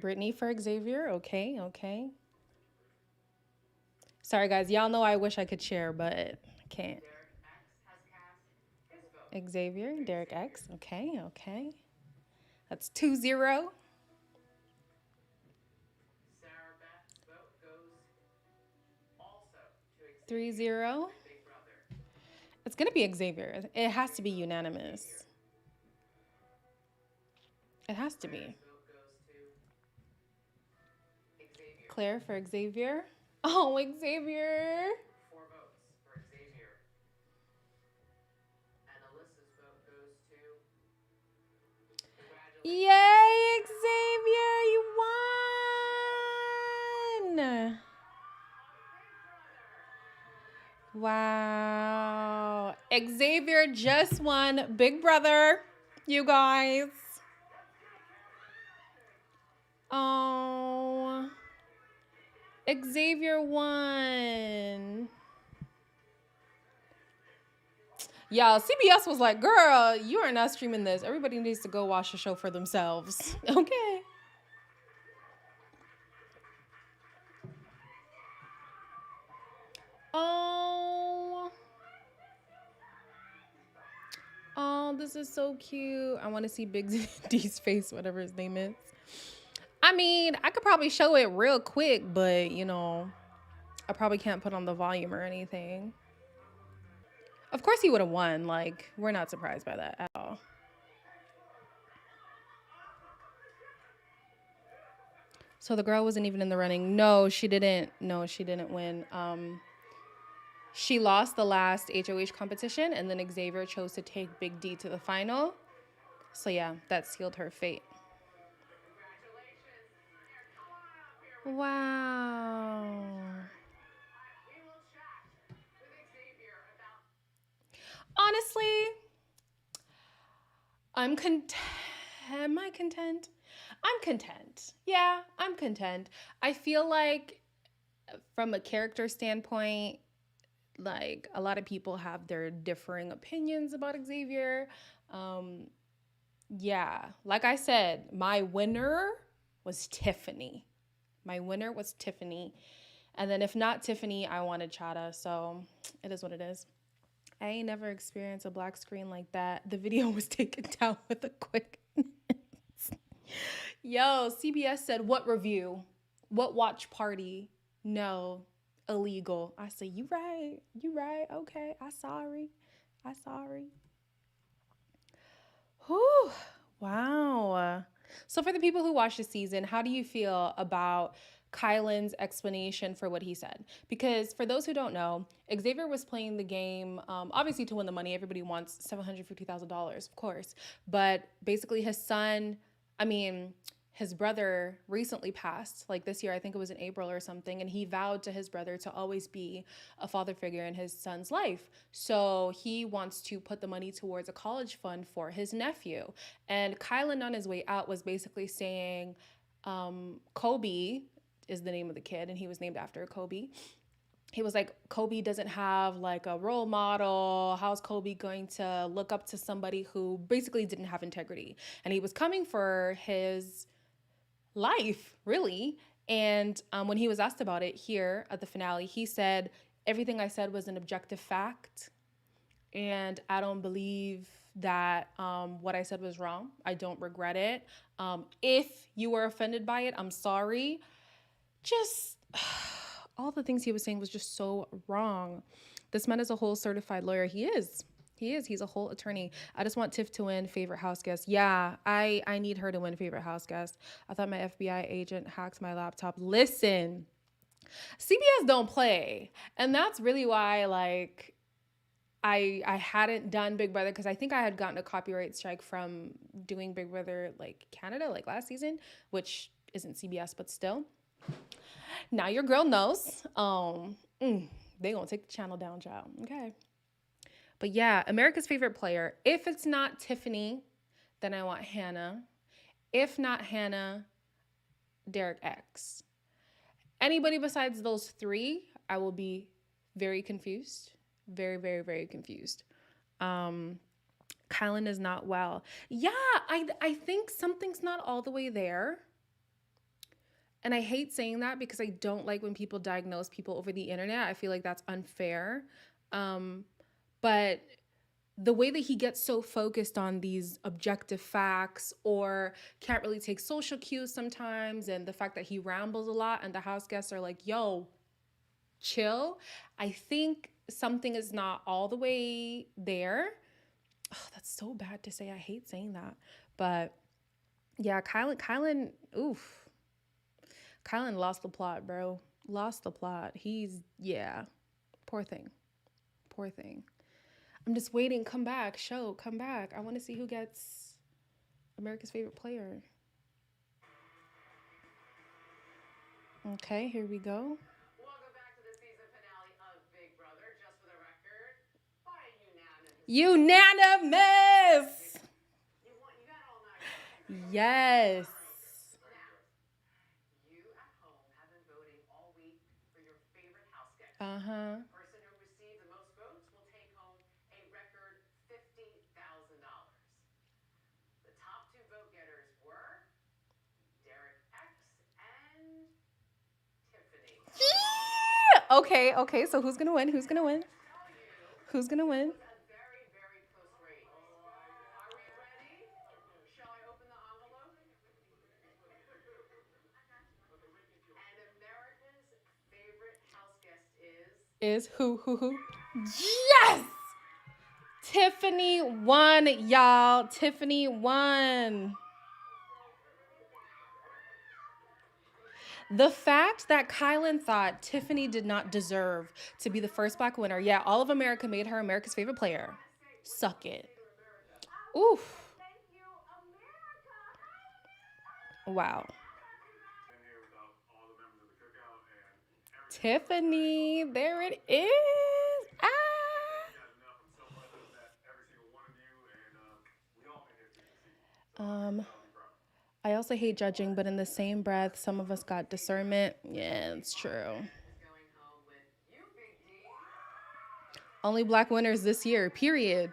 Brittany for Xavier. Okay, okay. Sorry, guys. Y'all know I wish I could share, but I can't. Xavier, Derek X. Okay, okay. That's 2-0. 3-0. It's gonna be Xavier. It has to be unanimous. It has to be. Claire for Xavier. Oh, Xavier. Yay, Xavier, you won. Wow. Xavier just won Big Brother, you guys. Oh, Xavier won. Y'all, CBS was like, girl, you are not streaming this. Everybody needs to go watch the show for themselves. Okay. Oh. Oh, this is so cute. I want to see Big D's face, whatever his name is. I mean, I could probably show it real quick, but, you know, I probably can't put on the volume or anything. Of course he would have won. Like, we're not surprised by that at all. So the girl wasn't even in the running. No, she didn't. No, she didn't win. She lost the last HOH competition, and then Xavier chose to take Big D to the final. So yeah, that sealed her fate. Wow. Honestly, I'm content. Am I content? I'm content. Yeah, I'm content. I feel like from a character standpoint, like a lot of people have their differing opinions about Xavier. Um, yeah, like I said, my winner was Tiffany. My winner was Tiffany. And then if not Tiffany, I wanted Chada. So it is what it is. I ain't never experienced a black screen like that. The video was taken down with a quick. Yo, CBS said, what review? What watch party? No, illegal. I said, you right. You right. Okay. I sorry. I sorry. Whew. Wow. So for the people who watched the season, how do you feel about Kyland's explanation for what he said? Because for those who don't know, Xavier was playing the game, obviously to win the money. Everybody wants $750,000, of course. But basically his son, I mean, his brother recently passed, like this year, I think it was in April or something, and he vowed to his brother to always be a father figure in his son's life. So he wants to put the money towards a college fund for his nephew. And Kylan on his way out was basically saying, Kobe is the name of the kid, and he was named after Kobe. He was like, Kobe doesn't have like a role model. How's Kobe going to look up to somebody who basically didn't have integrity? And he was coming for his life, really. And when he was asked about it here at the finale, he said, everything I said was an objective fact. And I don't believe that what I said was wrong. I don't regret it. If you were offended by it, I'm sorry. Just all the things he was saying was just so wrong. This man is a whole certified lawyer. He is. He is. He's a whole attorney. I just want Tiff to win favorite house guest. Yeah, I need her to win favorite house guest. I thought my FBI agent hacked my laptop. Listen, CBS don't play. And that's really why, like, I hadn't done Big Brother because I think I had gotten a copyright strike from doing Big Brother, like, Canada, like, last season, which isn't CBS, but still. Now your girl knows. They gonna take the channel down, child. Okay. But yeah, America's favorite player. If it's not Tiffany, then I want Hannah. If not Hannah, Derek X. Anybody besides those three, I will be very confused. Very, very, very confused. Kylan is not well. Yeah, I think something's not all the way there. And I hate saying that because I don't like when people diagnose people over the internet. I feel like that's unfair. Um, but the way that he gets so focused on these objective facts or can't really take social cues sometimes, and the fact that he rambles a lot, and the house guests are like, yo, chill. I think something is not all the way there. Oh, that's so bad to say. I hate saying that. But yeah, Kylan, oof. Kylan lost the plot, bro. Lost the plot. Yeah. Poor thing. Poor thing. I'm just waiting. Come back. Show. Come back. I want to see who gets America's favorite player. Okay, here we go. Welcome back to the season finale of Big Brother. Just for the record, by unanimous. You got all night. Yes. You at home have been voting all week for your favorite house guest. The person who received the most votes will take home a record $50,000. The top two vote getters were Derek X and Tiffany. Yeah! Okay, so who's gonna win? Who's gonna win? Who's gonna win? A very, very close race. Are we ready? Shall I open the envelope? And America's favorite house guest is who? Yes! Tiffany won, y'all. Tiffany won. The fact that Kylan thought Tiffany did not deserve to be the first Black winner. Yeah, all of America made her America's favorite player. Suck it. Oof. Wow. Tiffany, there it is. Ah. I also hate judging, but in the same breath, some of us got discernment. Yeah, it's true. Only Black winners this year, period.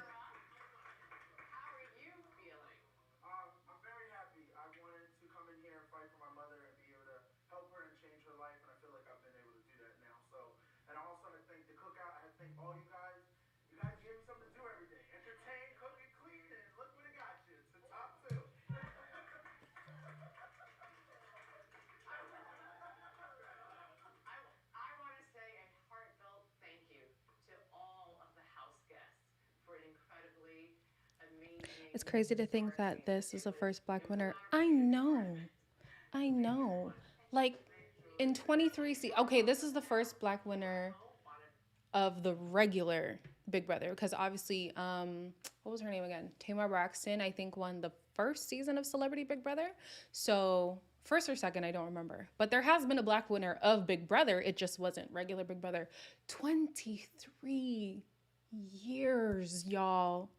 It's crazy to think that this is the first Black winner. I know. Like in 23 okay, this is the first Black winner of the regular Big Brother, because obviously, what was her name again? Tamar Braxton, I think, won the first season of Celebrity Big Brother. So first or second, I don't remember. But there has been a Black winner of Big Brother. It just wasn't regular Big Brother. 23 years, y'all.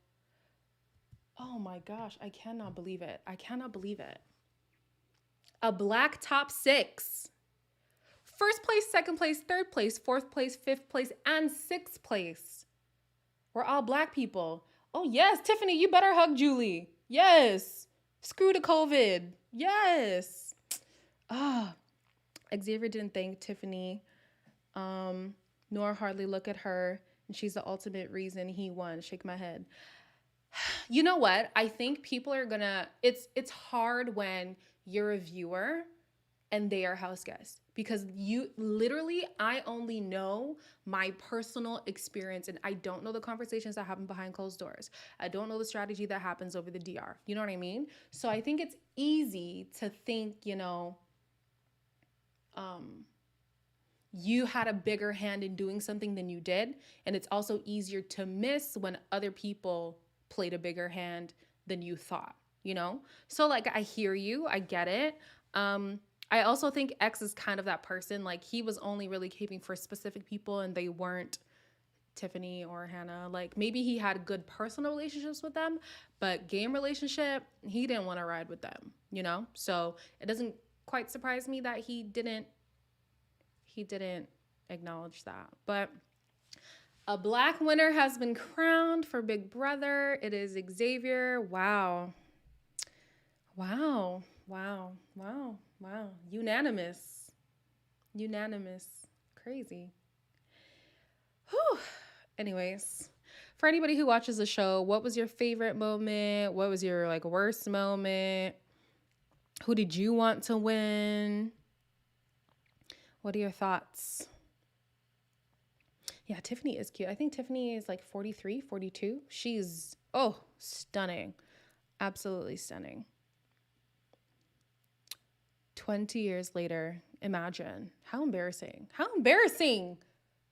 Oh my gosh, I cannot believe it. A Black top 6. First place, second place, third place, fourth place, fifth place, and sixth place. We're all Black people. Oh yes, Tiffany, you better hug Julie. Yes. Screw the COVID. Yes. Xavier didn't thank Tiffany, nor hardly look at her. And she's the ultimate reason he won. Shake my head. You know what? I think people are gonna, it's hard when you're a viewer and they are house guests, because I only know my personal experience, and I don't know the conversations that happen behind closed doors. I don't know the strategy that happens over the DR. You know what I mean? So I think it's easy to think, you had a bigger hand in doing something than you did. And it's also easier to miss when other people played a bigger hand than you thought, So like, I hear you, I get it. I also think X is kind of that person. Like, he was only really caping for specific people, and they weren't Tiffany or Hannah. Like, maybe he had good personal relationships with them, but game relationship, he didn't want to ride with them, So it doesn't quite surprise me that he didn't acknowledge that. But a Black winner has been crowned for Big Brother. It is Xavier. Wow. Wow. Wow. Wow. Unanimous. Unanimous. Crazy. Whew. Anyways, for anybody who watches the show, what was your favorite moment? What was your like worst moment? Who did you want to win? What are your thoughts? Yeah, Tiffany is cute. I think Tiffany is like 43, 42. She's, oh, stunning. Absolutely stunning. 20 years later, imagine. How embarrassing. How embarrassing.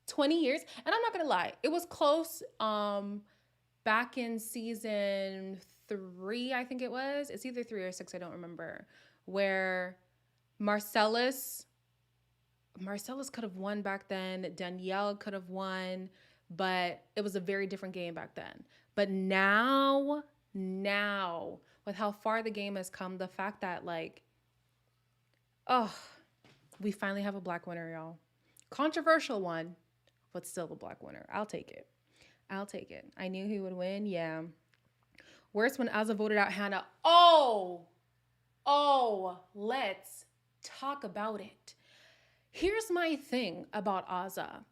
20 years. And I'm not going to lie. It was close back in season 3, I think it was. It's either 3 or 6, I don't remember. Where Marcellus could have won back then. Danielle could have won, but it was a very different game back then. But now, with how far the game has come, the fact that like, oh, we finally have a black winner, y'all. Controversial one, but still a black winner. I'll take it. I knew he would win. Yeah. Worse when Azza voted out Hannah. Oh, let's talk about it. Here's my thing about Azza.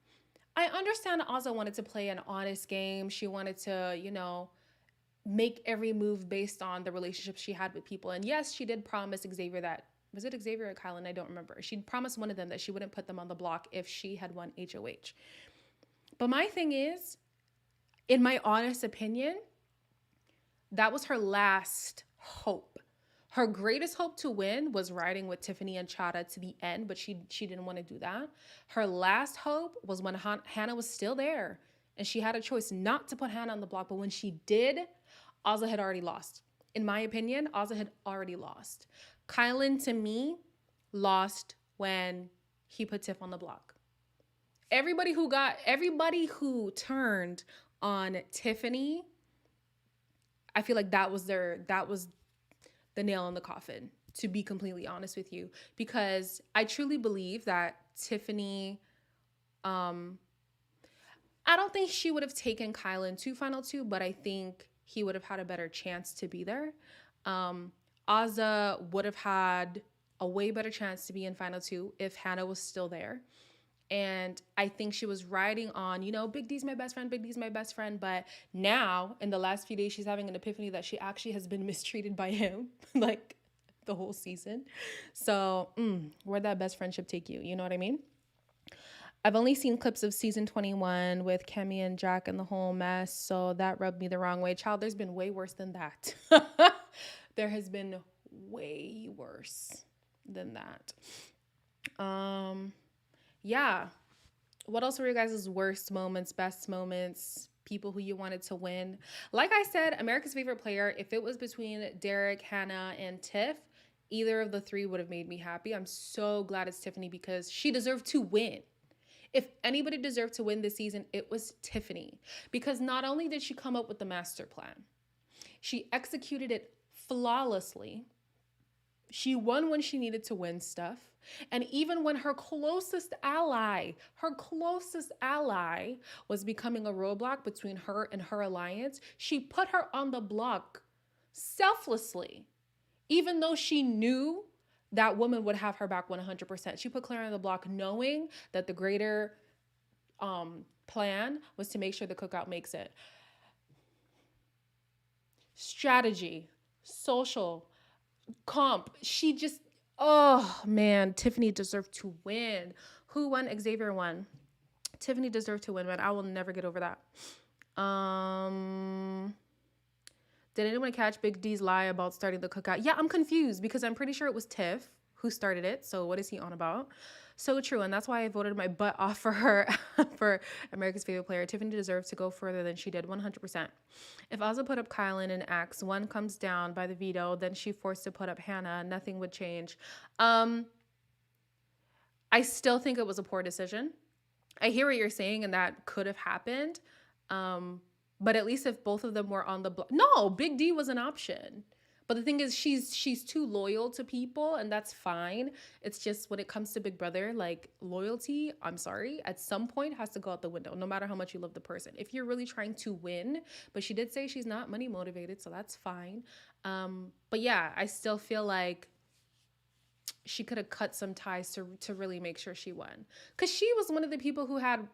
I understand Azza wanted to play an honest game. She wanted to, make every move based on the relationship she had with people. And yes, she did promise Xavier that, was it Xavier or Kyland? I don't remember. She promised one of them that she wouldn't put them on the block if she had won HOH. But my thing is, in my honest opinion, that was her last hope. Her greatest hope to win was riding with Tiffany and Chada to the end, but she didn't want to do that. Her last hope was when Hannah was still there, and she had a choice not to put Hannah on the block. But when she did, Azza had already lost. In my opinion, Azza had already lost. Kylan, to me, lost when he put Tiff on the block. Everybody who turned on Tiffany, I feel like that was the nail in the coffin, to be completely honest with you, because I truly believe that Tiffany, I don't think she would have taken Kylan to final 2, but I think he would have had a better chance to be there. Azza would have had a way better chance to be in final 2 if Hannah was still there. And I think she was riding on, Big D's my best friend, Big D's my best friend. But now, in the last few days, she's having an epiphany that she actually has been mistreated by him, like the whole season. So, where'd that best friendship take you? You know what I mean? I've only seen clips of season 21 with Kemi and Jack and the whole mess, so that rubbed me the wrong way. Child, there's been way worse than that. There has been way worse than that. Yeah. What else were your guys' worst moments, best moments, people who you wanted to win? Like I said, America's favorite player, if it was between Derek, Hannah, and Tiff, either of the 3 would have made me happy. I'm so glad it's Tiffany because she deserved to win. If anybody deserved to win this season, it was Tiffany. Because not only did she come up with the master plan, she executed it flawlessly. She won when she needed to win stuff. And even when her closest ally was becoming a roadblock between her and her alliance, she put her on the block selflessly, even though she knew that woman would have her back 100%. She put Claire on the block knowing that the greater plan was to make sure the cookout makes it. Strategy, social, comp. She just, oh man, Tiffany deserved to win. Who won? Xavier won. Tiffany deserved to win, but I will never get over that. Did anyone catch Big D's lie about starting the cookout? Yeah, I'm confused because I'm pretty sure it was Tiff who started it. So what is he on about? So true. And that's why I voted my butt off for her for America's favorite player. Tiffany deserves to go further than she did, 100%. If Azza put up Kylan and Axe, one comes down by the veto, then she forced to put up Hannah, nothing would change. I still think it was a poor decision. I hear what you're saying, and that could have happened. But at least if both of them were on the block. No, Big D was an option. But the thing is, she's too loyal to people, and that's fine. It's just when it comes to Big Brother, like loyalty, I'm sorry, at some point has to go out the window, no matter how much you love the person. If you're really trying to win, but she did say she's not money motivated, so that's fine. But yeah, I still feel like she could have cut some ties to really make sure she won, because she was one of the people who had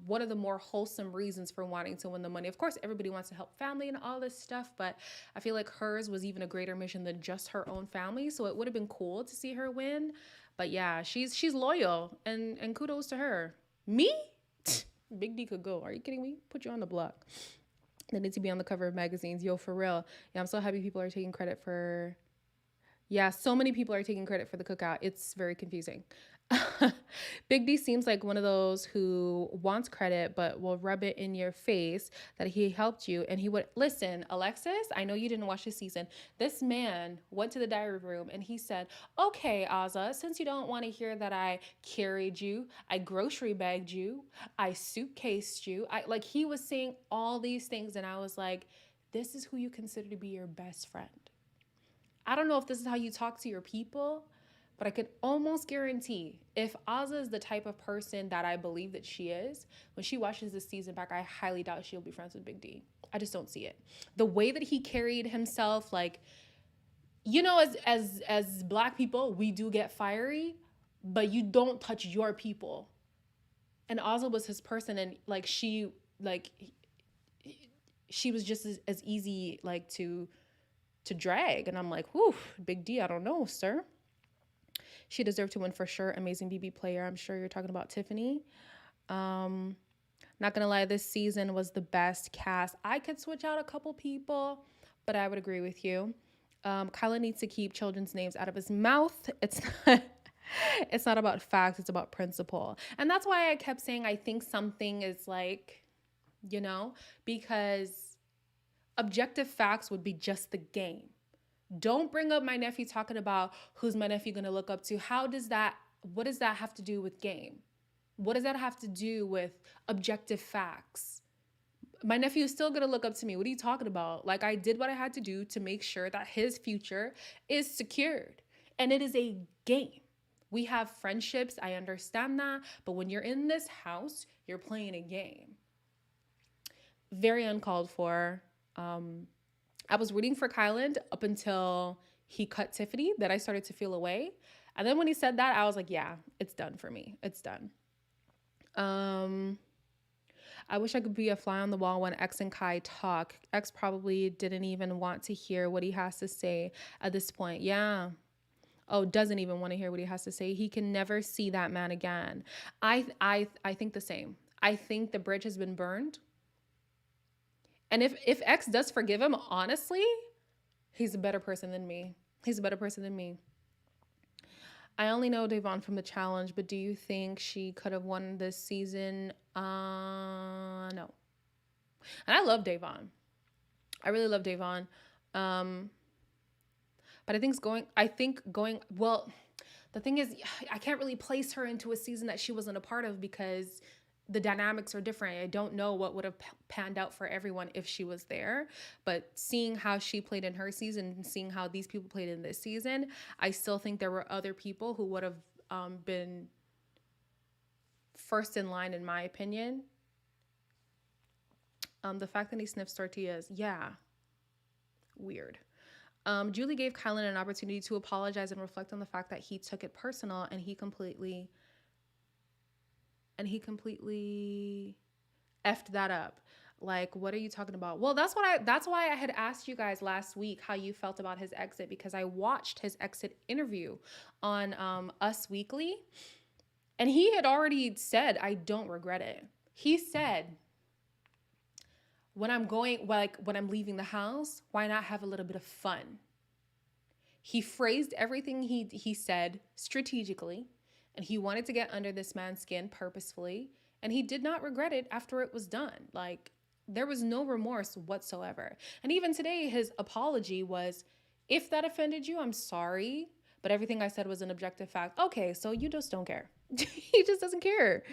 one of the more wholesome reasons for wanting to win the money. Of course, everybody wants to help family and all this stuff, but I feel like hers was even a greater mission than just her own family. So it would have been cool to see her win. But yeah, she's loyal, and kudos to her. Me, Big D could go. Are you kidding me? Put you on the block. They need to be on the cover of magazines. Yo, for real. Yeah, I'm so happy people are taking credit for. Yeah, so many people are taking credit for the cookout. It's very confusing. Big D seems like one of those who wants credit but will rub it in your face that he helped you. And he would listen, Alexis, I know you didn't watch this season. This man went to the diary room and he said, okay, Azza, since you don't want to hear that I carried you, I grocery bagged you, I suitcased you. He was saying all these things. And I was like, this is who you consider to be your best friend. I don't know if this is how you talk to your people, but I could almost guarantee if Azza is the type of person that I believe that she is, when she watches this season back, I highly doubt she'll be friends with Big D. I just don't see it. The way that he carried himself, like, you know, as Black people, we do get fiery, but you don't touch your people. And Azza was his person, and she was just as easy to drag. And I'm like, whew, Big D, I don't know, sir. She deserved to win for sure. Amazing BB player. I'm sure you're talking about Tiffany. Not gonna lie, this season was the best cast. I could switch out a couple people, but I would agree with you. Kyla needs to keep children's names out of his mouth. It's not about facts, it's about principle. And that's why I kept saying I think something is because objective facts would be just the game. Don't bring up my nephew talking about who's my nephew going to look up to. What does that have to do with game? What does that have to do with objective facts? My nephew is still going to look up to me. What are you talking about? Like, I did what I had to do to make sure that his future is secured. And it is a game. We have friendships. I understand that. But when you're in this house, you're playing a game. Very uncalled for. I was rooting for Kyland up until he cut Tiffany. Then I started to feel away. And then when he said that, I was like, yeah, it's done for me. It's done. I wish I could be a fly on the wall when X and Kai talk. X probably didn't even want to hear what he has to say at this point. Yeah. Oh, doesn't even want to hear what he has to say. He can never see that man again. I think the same. I think the bridge has been burned. And if X does forgive him, honestly, he's a better person than me. I only know Devon from the challenge, but do you think she could have won this season? No. And I love Devon. I really love Devon. But the thing is, I can't really place her into a season that she wasn't a part of because the dynamics are different. I don't know what would have panned out for everyone if she was there, but seeing how she played in her season and seeing how these people played in this season, I still think there were other people who would have been first in line, in my opinion. The fact that he sniffs tortillas, yeah, weird. Julie gave Kylan an opportunity to apologize and reflect on the fact that he took it personal, and he completely effed that up. Like, what are you talking about? Well, that's why I had asked you guys last week how you felt about his exit, because I watched his exit interview on Us Weekly, and he had already said, I don't regret it. He said, when I'm leaving the house, why not have a little bit of fun? He phrased everything he said strategically, and he wanted to get under this man's skin purposefully, and he did not regret it after it was done. Like, there was no remorse whatsoever. And even today, his apology was, if that offended you, I'm sorry, but everything I said was an objective fact. Okay, so you just don't care. He just doesn't care.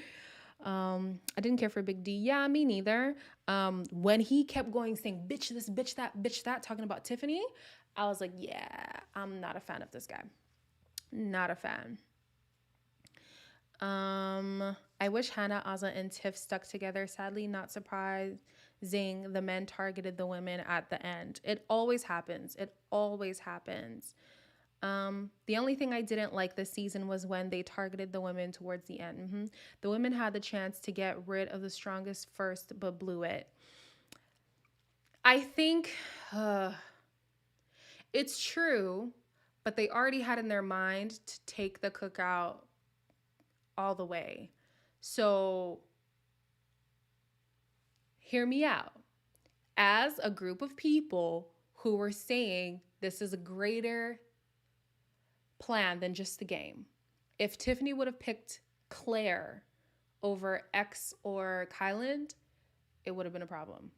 I didn't care for Big D. Yeah, me neither. When he kept going saying, bitch this, bitch that, bitch that, talking about Tiffany, I was like, yeah, I'm not a fan of this guy. Not a fan. I wish Hannah, Azza, and Tiff stuck together. Sadly, not surprising the men targeted the women at the end. It always happens. The only thing I didn't like this season was when they targeted the women towards the end. The women had the chance to get rid of the strongest first, but blew it. I think uh, it's true, but they already had in their mind to take the cookout all the way. So, hear me out. As a group of people who were saying this is a greater plan than just the game, if Tiffany would have picked Claire over X or Kyland, it would have been a problem.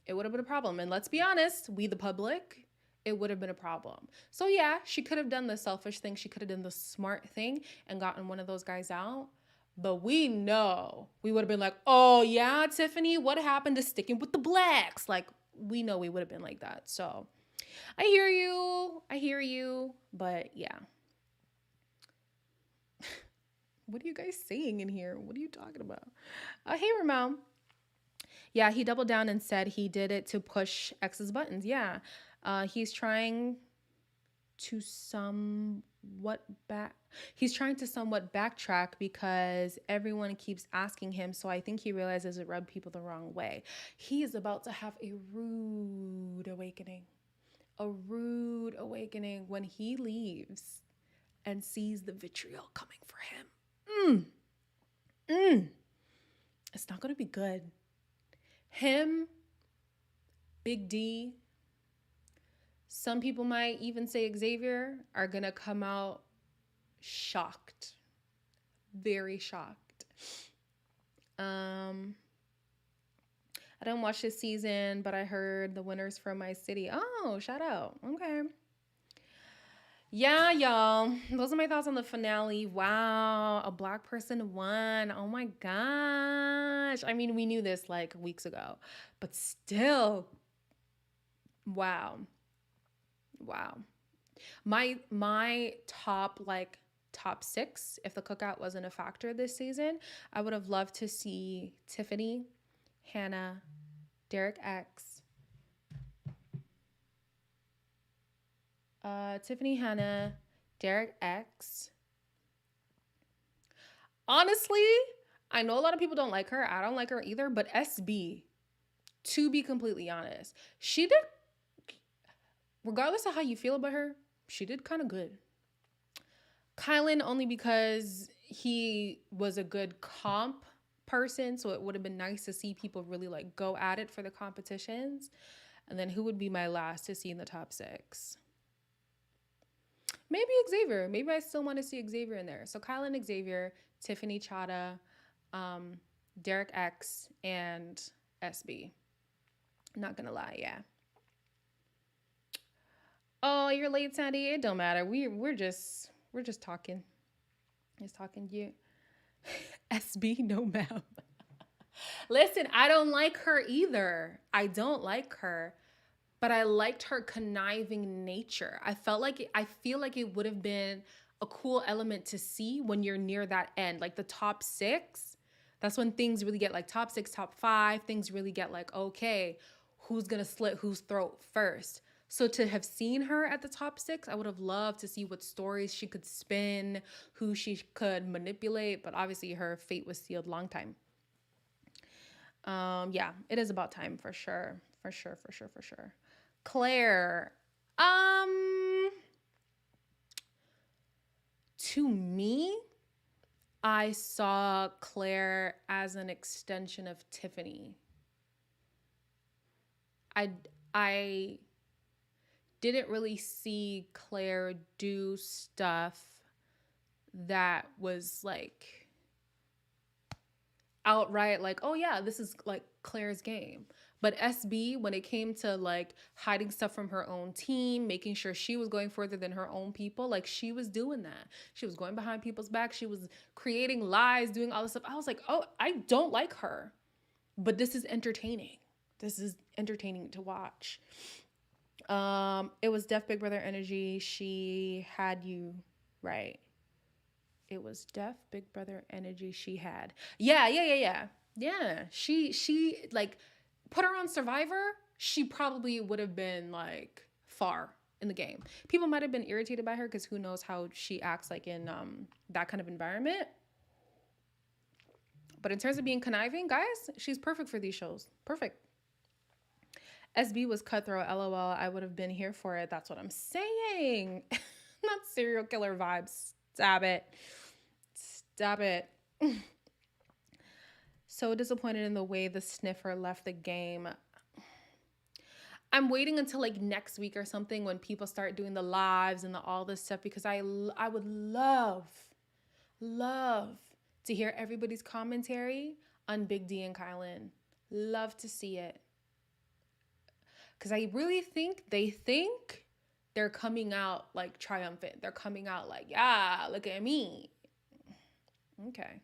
It would have been a problem. And let's be honest, we the public, it would have been a problem. So yeah, she could have done the selfish thing. She could have done the smart thing and gotten one of those guys out. But we know we would have been like, oh yeah, Tiffany, what happened to sticking with the blacks? Like, we know we would have been like that. So I hear you. I hear you. But yeah. What are you guys saying in here? What are you talking about? Hey, Ramon. Yeah, he doubled down and said he did it to push X's buttons. Yeah. He's trying to somewhat backtrack because everyone keeps asking him, so I think he realizes it rubbed people the wrong way. He is about to have a rude awakening. A rude awakening when he leaves and sees the vitriol coming for him. It's not going to be good. Him, Big D, some people might even say Xavier, are going to come out shocked. Very shocked. I didn't watch this season, but I heard the winners from my city. Oh, shout out. Okay. Yeah, y'all. Those are my thoughts on the finale. Wow, a black person won. Oh my gosh. I mean, we knew this like weeks ago, but still. Wow. Wow. My top 6, if the cookout wasn't a factor this season, I would have loved to see Tiffany, Hannah, Derek X, Tiffany, Hannah, Derek X. Honestly, I know a lot of people don't like her. I don't like her either, but SB, to be completely honest, she did, regardless of how you feel about her, she did kind of good. Kylan only because he was a good comp person, so it would have been nice to see people really like go at it for the competitions. And then who would be my last to see in the top 6? Maybe Xavier. Maybe I still want to see Xavier in there. So Kylan, Xavier, Tiffany, Chada, Derek X, and SB. Not gonna lie, yeah. Oh, you're late, Sandy. It don't matter. We're just talking. Just talking to you. SB, no ma'am. Listen, I don't like her either. I don't like her. But I liked her conniving nature. I feel like it would have been a cool element to see when you're near that end, like the top 6. That's when things really get like top 6, top 5. Things really get like, okay, who's gonna slit whose throat first? So to have seen her at the top 6, I would have loved to see what stories she could spin, who she could manipulate. But obviously, her fate was sealed long time. Yeah, it is about time for sure. For sure. Claire. To me, I saw Claire as an extension of Tiffany. I didn't really see Claire do stuff that was like outright like, oh yeah, this is like Claire's game. But SB, when it came to like hiding stuff from her own team, making sure she was going further than her own people, like she was doing that. She was going behind people's back. She was creating lies, doing all this stuff. I was like, oh, I don't like her, but this is entertaining. This is entertaining to watch. It was Def Big Brother energy. She had you right. It was Def Big Brother energy she had. Yeah. She like put her on Survivor. She probably would have been like far in the game. People might have been irritated by her because who knows how she acts like in that kind of environment. But in terms of being conniving, guys, she's perfect for these shows. Perfect. SB was cutthroat. LOL. I would have been here for it. That's what I'm saying. Not serial killer vibes. Stop it. Stop it. So disappointed in the way the sniffer left the game. I'm waiting until like next week or something when people start doing the lives and all this stuff, because I would love to hear everybody's commentary on Big D and Kyland. Love to see it. Because I really think they're coming out like triumphant. They're coming out like, yeah, look at me. Okay.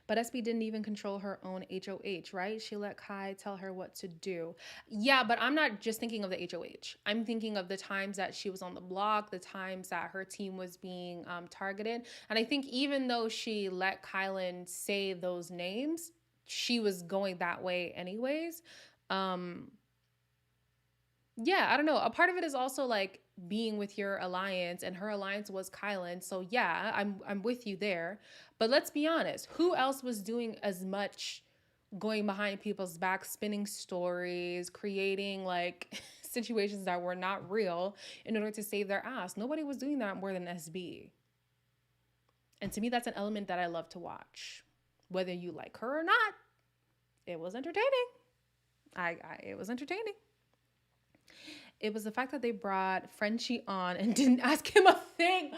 But SB didn't even control her own HOH, right? She let Kai tell her what to do. Yeah, but I'm not just thinking of the HOH. I'm thinking of the times that she was on the block, the times that her team was being targeted. And I think even though she let Kyland say those names, she was going that way anyways. Yeah, I don't know. A part of it is also like being with your alliance, and her alliance was Kyland. So yeah, I'm with you there. But let's be honest, who else was doing as much going behind people's backs, spinning stories, creating like situations that were not real in order to save their ass? Nobody was doing that more than SB. And to me, that's an element that I love to watch. Whether you like her or not, it was entertaining. It was entertaining. It was the fact that they brought Frenchie on and didn't ask him a thing.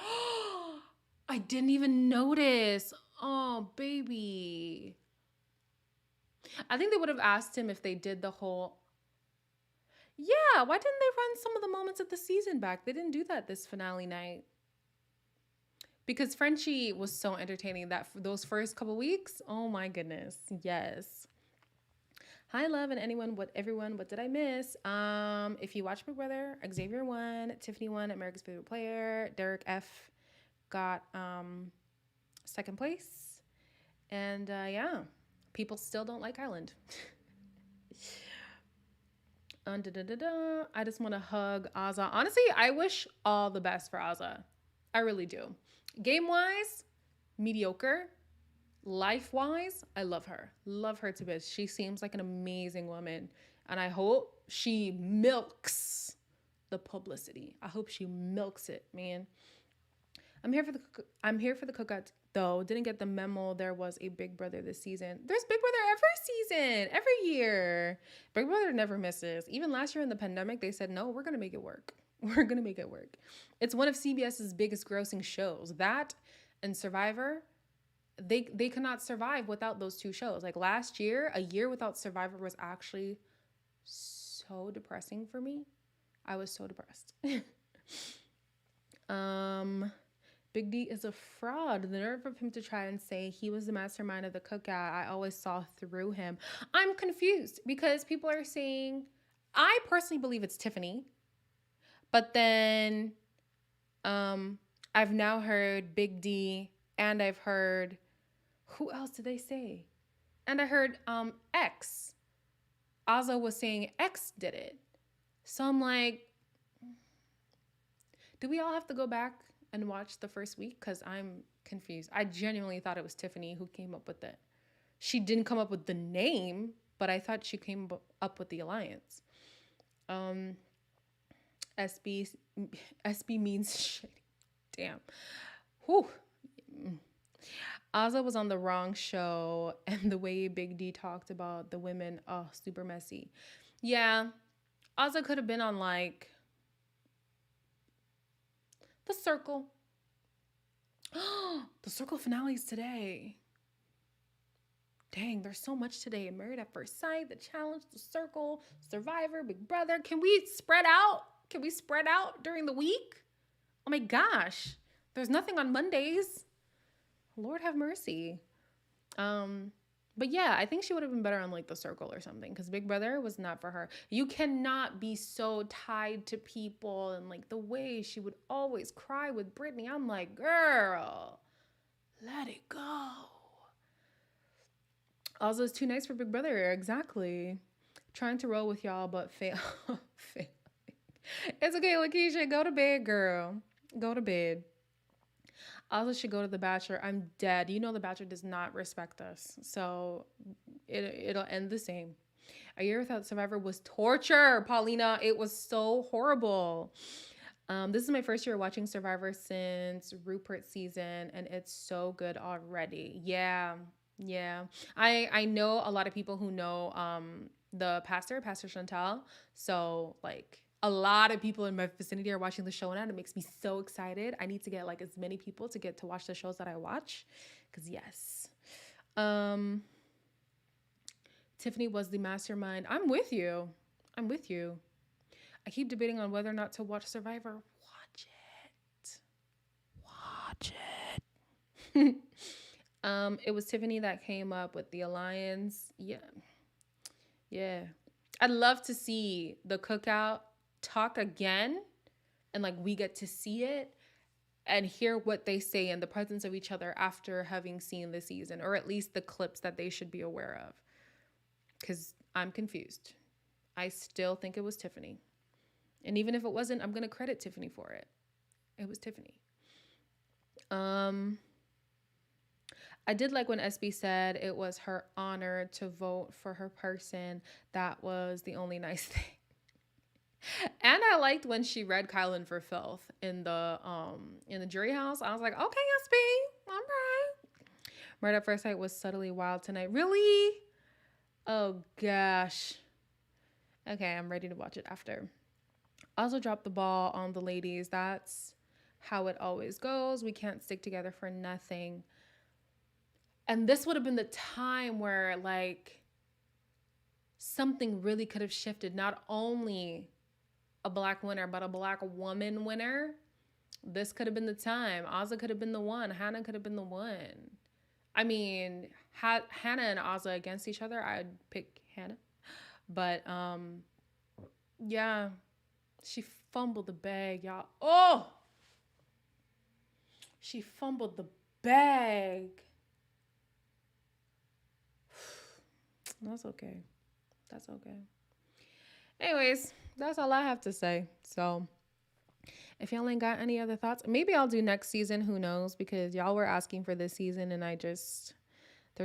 I didn't even notice. Oh, baby. I think they would have asked him if they did the whole... Yeah, why didn't they run some of the moments of the season back? They didn't do that this finale night. Because Frenchie was so entertaining that for those first couple weeks, oh my goodness, yes. Hi, love, and everyone, what did I miss? If you watch Big Brother, Xavier won, Tiffany won, America's Favorite Player, Derek F got second place, and yeah, people still don't like Kyland. I just want to hug Azah. Honestly, I wish all the best for Azah. I really do. Game-wise, mediocre. Life-wise, I love her. Love her to bits. She seems like an amazing woman. And I hope she milks the publicity. I hope she milks it, man. I'm here for the cookout, though. Didn't get the memo there was a Big Brother this season. There's Big Brother every season, every year. Big Brother never misses. Even last year in the pandemic, they said, no, we're going to make it work. We're going to make it work. It's one of CBS's biggest grossing shows. That and Survivor, they cannot survive without those two shows. Like last year, a year without Survivor was actually so depressing for me. I was so depressed. Big D is a fraud. The nerve of him to try and say he was the mastermind of the cookout. I always saw through him. I'm confused because people are saying, I personally believe it's Tiffany. But then I've now heard Big D, and I've heard, who else did they say? And I heard X. Azah was saying X did it. So I'm like, do we all have to go back and watch the first week? Because I'm confused. I genuinely thought it was Tiffany who came up with it. She didn't come up with the name, but I thought she came up with the alliance. SB means shit. Damn. Whew. Azah was on the wrong show, and the way Big D talked about the women, oh, super messy. Yeah, Azah could have been on like The Circle. The Circle finales today. Dang, there's so much today. Married at First Sight, The Challenge, The Circle, Survivor, Big Brother. Can we spread out? Can we spread out during the week? Oh my gosh. There's nothing on Mondays. Lord have mercy. But yeah, I think she would have been better on like The Circle or something, because Big Brother was not for her. You cannot be so tied to people, and like the way she would always cry with Brittany. I'm like, girl, let it go. Azah's too nice for Big Brother. Exactly. Trying to roll with y'all, but fail. Fail. It's okay, Lakeisha. Go to bed, girl. Go to bed. I also should go to The Bachelor. I'm dead. You know The Bachelor does not respect us. So it'll end the same. A year without Survivor was torture, Paulina. It was so horrible. This is my first year watching Survivor since Rupert's season, and it's so good already. Yeah, yeah. I know a lot of people who know the Pastor Chantal. So like a lot of people in my vicinity are watching the show now. And it makes me so excited. I need to get like as many people to get to watch the shows that I watch. Cause yes. Tiffany was the mastermind. I'm with you. I'm with you. I keep debating on whether or not to watch Survivor. Watch it. Watch it. It was Tiffany that came up with the alliance. Yeah. Yeah. I'd love to see the cookout talk again and like we get to see it and hear what they say in the presence of each other after having seen the season, or at least the clips that they should be aware of. Because I'm confused. I still think it was Tiffany. And even if it wasn't, I'm going to credit Tiffany for it. It was Tiffany. I did like when SB said it was her honor to vote for her person. That was the only nice thing. And I liked when she read Kyland for filth in the jury house. I was like, okay, SB, all right. Murder at First Sight was subtly wild tonight. Really? Oh gosh. Okay, I'm ready to watch it after. Also dropped the ball on the ladies. That's how it always goes. We can't stick together for nothing. And this would have been the time where like something really could have shifted. Not only a black winner, but a black woman winner. This could have been the time. Ozza could have been the one. Hannah could have been the one. I mean, Hannah and Ozza against each other, I'd pick Hannah. But yeah, she fumbled the bag, y'all. Oh, she fumbled the bag. That's okay. That's okay. Anyways, that's all I have to say. So if y'all ain't got any other thoughts, maybe I'll do next season. Who knows? Because y'all were asking for this season and there's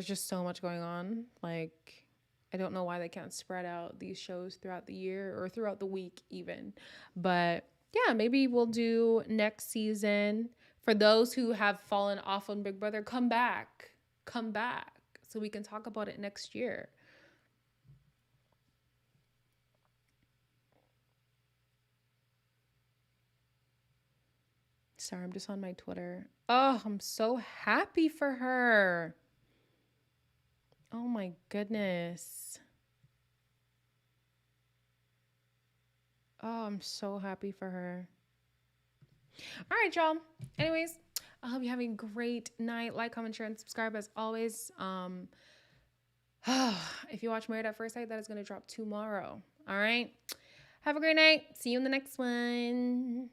just so much going on. Like, I don't know why they can't spread out these shows throughout the year or throughout the week even. But yeah, maybe we'll do next season. For those who have fallen off on Big Brother, come back so we can talk about it next year. Sorry, I'm just on my Twitter. Oh, I'm so happy for her. Oh my goodness. Oh, I'm so happy for her. All right, y'all. Anyways, I hope you're having a great night. Like, comment, share, and subscribe as always. If you watch Married at First Sight, that is going to drop tomorrow. All right. Have a great night. See you in the next one.